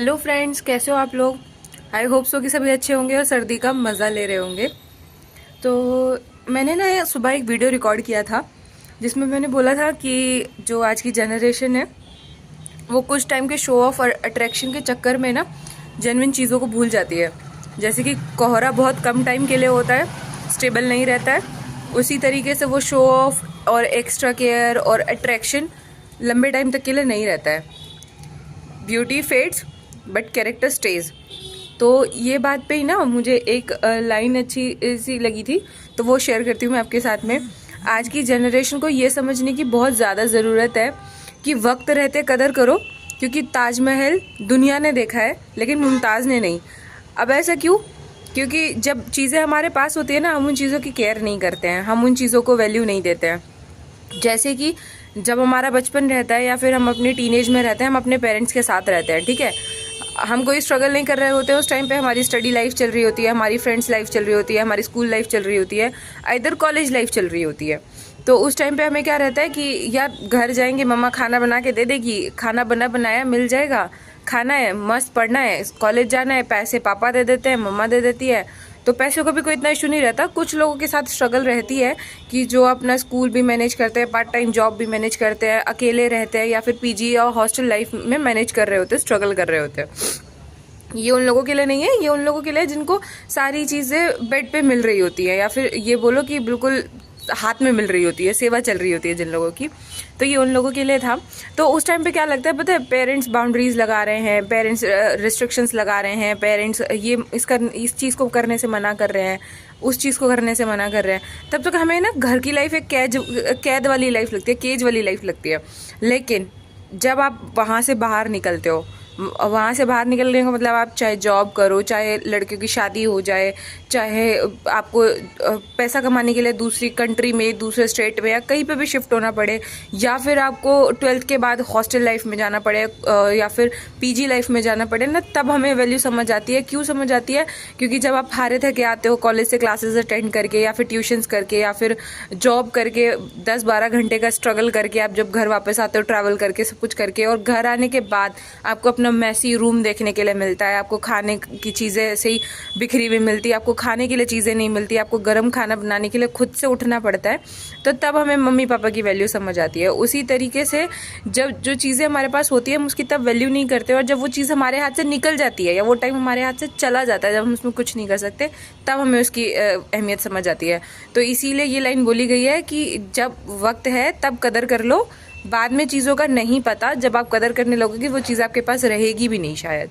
Hello friends, कैसे हो आप लोग। आई होप सो कि सभी अच्छे होंगे और सर्दी का मज़ा ले रहे होंगे। तो मैंने ना सुबह एक वीडियो रिकॉर्ड किया था जिसमें मैंने बोला था कि जो आज की जनरेशन है वो कुछ टाइम के शो ऑफ और अट्रैक्शन के चक्कर में ना जेन्युइन चीज़ों को भूल जाती है। जैसे कि कोहरा बहुत कम टाइम के लिए होता है, स्टेबल नहीं रहता है, उसी तरीके से वो शो ऑफ और एक्स्ट्रा केयर और अट्रैक्शन लंबे टाइम तक के लिए नहीं रहता है। Beauty fades but character stage. तो ये बात पे ही ना मुझे एक लाइन अच्छी सी लगी थी, तो वो शेयर करती हूँ मैं आपके साथ में। आज की जनरेशन को ये समझने की बहुत ज़्यादा ज़रूरत है कि वक्त रहते कदर करो, क्योंकि ताजमहल दुनिया ने देखा है लेकिन मुमताज़ ने नहीं। अब ऐसा क्यों? क्योंकि जब चीज़ें हमारे पास होती है ना, हम उन चीज़ों की केयर नहीं करते हैं, हम उन चीज़ों को वैल्यू नहीं देते हैं। जैसे कि जब हमारा बचपन रहता है या फिर हम अपने टीनेज में रहते हैं, हम अपने पेरेंट्स के साथ रहते हैं, ठीक है, हम कोई स्ट्रगल नहीं कर रहे होते हैं। उस टाइम पे हमारी स्टडी लाइफ चल रही होती है, हमारी फ्रेंड्स लाइफ चल रही होती है, हमारी स्कूल लाइफ चल रही होती है, इधर कॉलेज लाइफ चल रही होती है। तो उस टाइम पे हमें क्या रहता है कि यार घर जाएंगे, मम्मा खाना बना के दे देगी, खाना बना बनाया मिल जाएगा, खाना है, मस्त पढ़ना है, कॉलेज जाना है, पैसे पापा दे देते हैं, मम्मा दे देती है। तो पैसों का भी कोई इतना इशू नहीं रहता। कुछ लोगों के साथ स्ट्रगल रहती है कि जो अपना स्कूल भी मैनेज करते हैं, पार्ट टाइम जॉब भी मैनेज करते हैं, अकेले रहते हैं या फिर पीजी और हॉस्टल लाइफ में मैनेज कर रहे होते हैं, स्ट्रगल कर रहे होते हैं। ये उन लोगों के लिए नहीं है, ये उन लोगों के लिए जिनको सारी चीज़ें बेड पे मिल रही होती है, या फिर ये बोलो कि बिल्कुल हाथ में मिल रही होती है, सेवा चल रही होती है जिन लोगों की। तो ये उन लोगों के लिए था। तो उस टाइम पे क्या लगता है पता है, पेरेंट्स बाउंड्रीज लगा रहे हैं, पेरेंट्स रिस्ट्रिक्शंस लगा रहे हैं, पेरेंट्स ये इस चीज़ को करने से मना कर रहे हैं, उस चीज़ को करने से मना कर रहे हैं। तब तक हमें ना घर की लाइफ एक कैद वाली लाइफ लगती है, केज वाली लाइफ लगती है। लेकिन जब आप वहाँ से बाहर निकलते हो, वहाँ से बाहर निकलने का मतलब आप चाहे जॉब करो, चाहे लड़कियों की शादी हो जाए, चाहे आपको पैसा कमाने के लिए दूसरी कंट्री में, दूसरे स्टेट में या कहीं पे भी शिफ्ट होना पड़े, या फिर आपको 12th के बाद हॉस्टल लाइफ में जाना पड़े या फिर पीजी लाइफ में जाना पड़े ना, तब हमें वैल्यू समझ आती है। क्यों समझ आती है? क्योंकि जब आप हारे थके आते हो कॉलेज से, क्लासेस अटेंड करके या फिर ट्यूशन्स करके या फिर जॉब करके, 10-12 घंटे का स्ट्रगल करके आप जब घर वापस आते हो ट्रैवल करके, सब कुछ करके, और घर आने के बाद आपको अपना मैसी रूम देखने के लिए मिलता है, आपको खाने की चीज़ें ऐसे ही बिखरी हुई मिलती है, आपको खाने के लिए चीज़ें नहीं मिलती, आपको गर्म खाना बनाने के लिए खुद से उठना पड़ता है। तो तब हमें मम्मी पापा की वैल्यू समझ आती है। उसी तरीके से जब जो चीज़ें हमारे पास होती है हम उसकी तब वैल्यू नहीं करते, और जब वो चीज़ हमारे हाथ से निकल जाती है या वो टाइम हमारे हाथ से चला जाता है, जब हम उसमें कुछ नहीं कर सकते, तब हमें उसकी अहमियत समझ आती है। तो इसीलिए ये लाइन बोली गई है कि जब वक्त है तब कदर कर लो, बाद में चीज़ों का नहीं पता, जब आप कदर करने लगोगे वो चीज़ आपके पास रहेगी भी नहीं शायद।